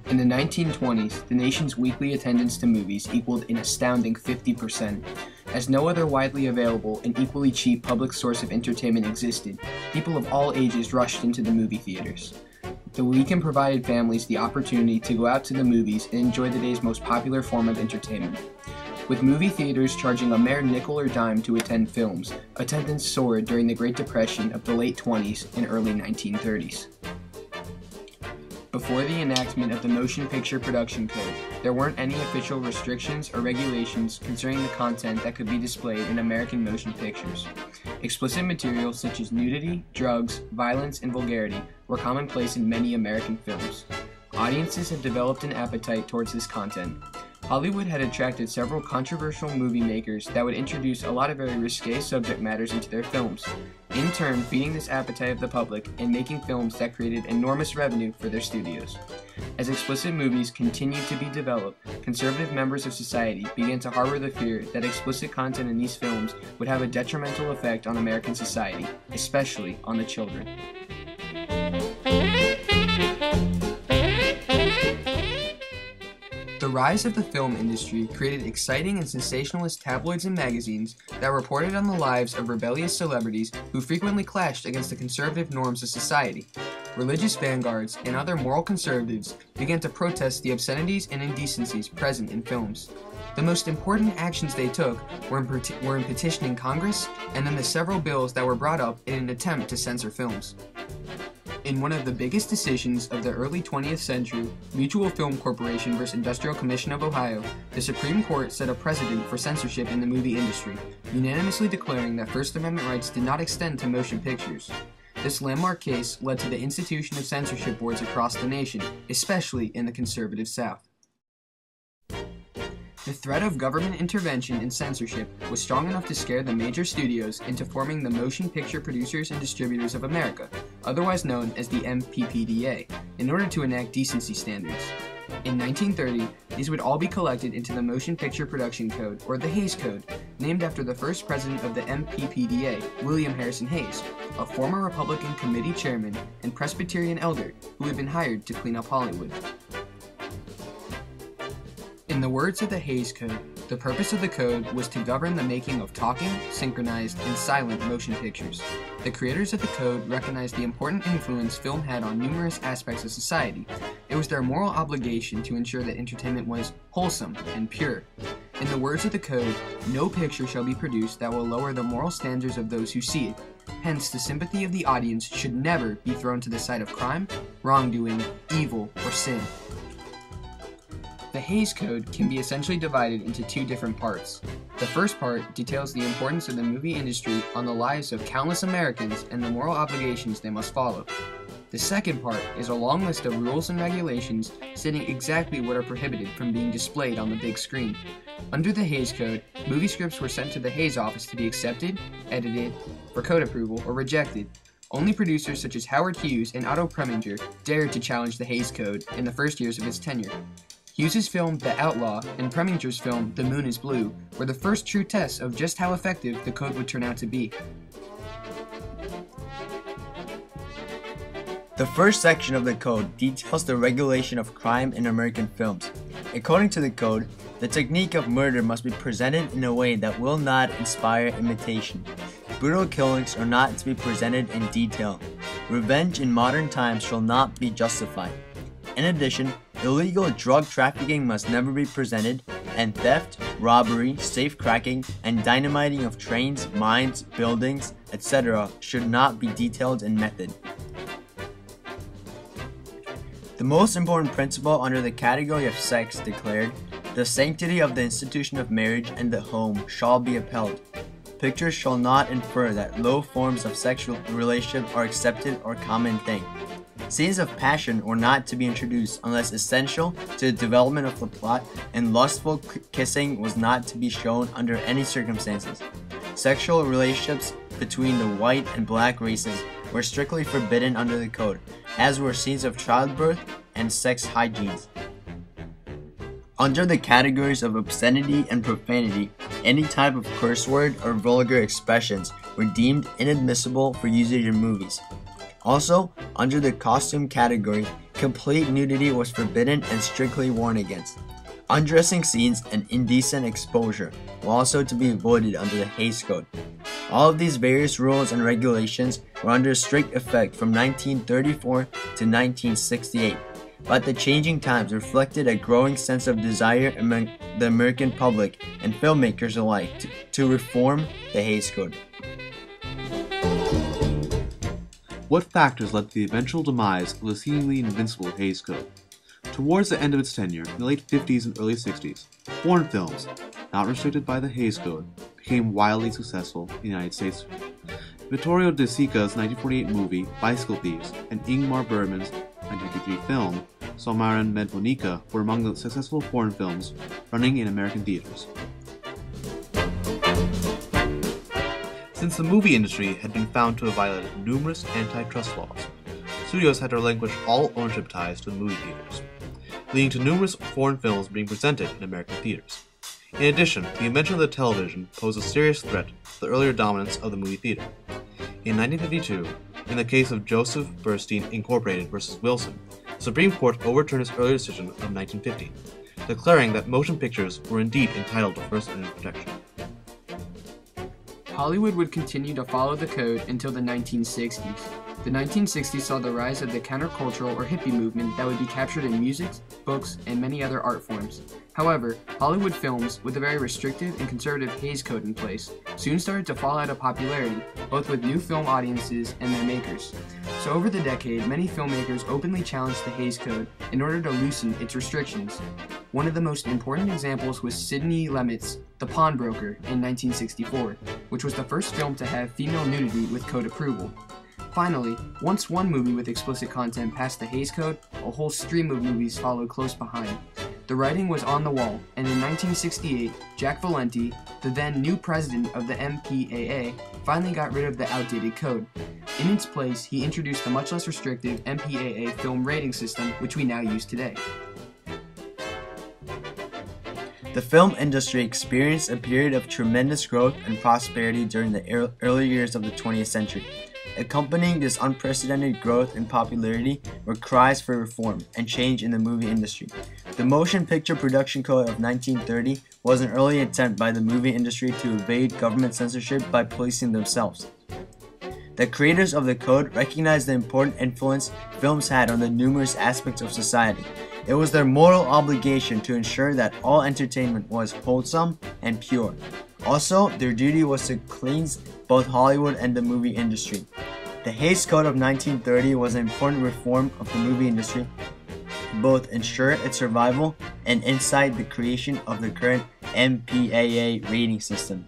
In the 1920s, the nation's weekly attendance to movies equaled an astounding 50%. As no other widely available and equally cheap public source of entertainment existed, people of all ages rushed into the movie theaters. The weekend provided families the opportunity to go out to the movies and enjoy the day's most popular form of entertainment. With movie theaters charging a mere nickel or dime to attend films, attendance soared during the Great Depression of the late 20s and early 1930s. Before the enactment of the Motion Picture Production Code, there weren't any official restrictions or regulations concerning the content that could be displayed in American motion pictures. Explicit materials such as nudity, drugs, violence, and vulgarity were commonplace in many American films. Audiences had developed an appetite towards this content. Hollywood had attracted several controversial movie makers that would introduce a lot of very risque subject matters into their films, in turn feeding this appetite of the public and making films that created enormous revenue for their studios. As explicit movies continued to be developed, conservative members of society began to harbor the fear that explicit content in these films would have a detrimental effect on American society, especially on the children. The rise of the film industry created exciting and sensationalist tabloids and magazines that reported on the lives of rebellious celebrities who frequently clashed against the conservative norms of society. Religious vanguards and other moral conservatives began to protest the obscenities and indecencies present in films. The most important actions they took were in petitioning Congress and then the several bills that were brought up in an attempt to censor films. In one of the biggest decisions of the early 20th century, Mutual Film Corporation vs. Industrial Commission of Ohio, the Supreme Court set a precedent for censorship in the movie industry, unanimously declaring that First Amendment rights did not extend to motion pictures. This landmark case led to the institution of censorship boards across the nation, especially in the conservative South. The threat of government intervention and censorship was strong enough to scare the major studios into forming the Motion Picture Producers and Distributors of America, otherwise known as the MPPDA, in order to enact decency standards. In 1930, these would all be collected into the Motion Picture Production Code, or the Hays Code, named after the first president of the MPPDA, William Harrison Hayes, a former Republican committee chairman and Presbyterian elder who had been hired to clean up Hollywood. In the words of the Hays Code, the purpose of the code was to govern the making of talking, synchronized, and silent motion pictures. The creators of the code recognized the important influence film had on numerous aspects of society. It was their moral obligation to ensure that entertainment was wholesome and pure. In the words of the code, no picture shall be produced that will lower the moral standards of those who see it. Hence, the sympathy of the audience should never be thrown to the side of crime, wrongdoing, evil, or sin. The Hays Code can be essentially divided into two different parts. The first part details the importance of the movie industry on the lives of countless Americans and the moral obligations they must follow. The second part is a long list of rules and regulations stating exactly what are prohibited from being displayed on the big screen. Under the Hays Code, movie scripts were sent to the Hays office to be accepted, edited, for code approval, or rejected. Only producers such as Howard Hughes and Otto Preminger dared to challenge the Hays Code in the first years of its tenure. Hughes' film The Outlaw and Preminger's film The Moon is Blue were the first true tests of just how effective the code would turn out to be. The first section of the code details the regulation of crime in American films. According to the code, the technique of murder must be presented in a way that will not inspire imitation. Brutal killings are not to be presented in detail. Revenge in modern times shall not be justified. In addition, illegal drug trafficking must never be presented, and theft, robbery, safecracking, and dynamiting of trains, mines, buildings, etc. should not be detailed in method. The most important principle under the category of sex declared, the sanctity of the institution of marriage and the home shall be upheld. Pictures shall not infer that low forms of sexual relationship are accepted or common thing. Scenes of passion were not to be introduced unless essential to the development of the plot, and lustful kissing was not to be shown under any circumstances. Sexual relationships between the white and black races were strictly forbidden under the code, as were scenes of childbirth and sex hygiene. Under the categories of obscenity and profanity, any type of curse word or vulgar expressions were deemed inadmissible for usage in movies. Also, under the costume category, Complete nudity was forbidden and strictly warned against. Undressing scenes and indecent exposure were also to be avoided under the Hays Code. All of these various rules and regulations were under strict effect from 1934 to 1968, but the changing times reflected a growing sense of desire among the American public and filmmakers alike to reform the Hays Code. What factors led to the eventual demise of the seemingly invincible Hays Code? Towards the end of its tenure, in the late 50s and early 60s, foreign films, not restricted by the Hays Code, became wildly successful in the United States. Vittorio De Sica's 1948 movie Bicycle Thieves and Ingmar Bergman's 1953 film Sommaren med Monica were among the successful foreign films running in American theaters. Since the movie industry had been found to have violated numerous antitrust laws, studios had to relinquish all ownership ties to the movie theaters, leading to numerous foreign films being presented in American theaters. In addition, the invention of the television posed a serious threat to the earlier dominance of the movie theater. In 1952, in the case of Joseph Burstein Incorporated versus Wilson, the Supreme Court overturned its earlier decision of 1950, declaring that motion pictures were indeed entitled to First Amendment protection. Hollywood would continue to follow the code until the 1960s. The 1960s saw the rise of the countercultural or hippie movement that would be captured in music, books, and many other art forms. However, Hollywood films, with a very restrictive and conservative Hays Code in place, soon started to fall out of popularity, both with new film audiences and their makers. So over the decade, many filmmakers openly challenged the Hays Code in order to loosen its restrictions. One of the most important examples was Sidney Lumet's The Pawnbroker in 1964, which was the first film to have female nudity with code approval. Finally, once one movie with explicit content passed the Hays Code, a whole stream of movies followed close behind. The writing was on the wall, and in 1968, Jack Valenti, the then new president of the MPAA, finally got rid of the outdated code. In its place, he introduced the much less restrictive MPAA film rating system, which we now use today. The film industry experienced a period of tremendous growth and prosperity during the early years of the 20th century. Accompanying this unprecedented growth and popularity were cries for reform and change in the movie industry. The Motion Picture Production Code of 1930 was an early attempt by the movie industry to evade government censorship by policing themselves. The creators of the code recognized the important influence films had on the numerous aspects of society. It was their moral obligation to ensure that all entertainment was wholesome and pure. Also, their duty was to cleanse both Hollywood and the movie industry. The Hays Code of 1930 was an important reform of the movie industry, to both ensure its survival and incite the creation of the current MPAA rating system.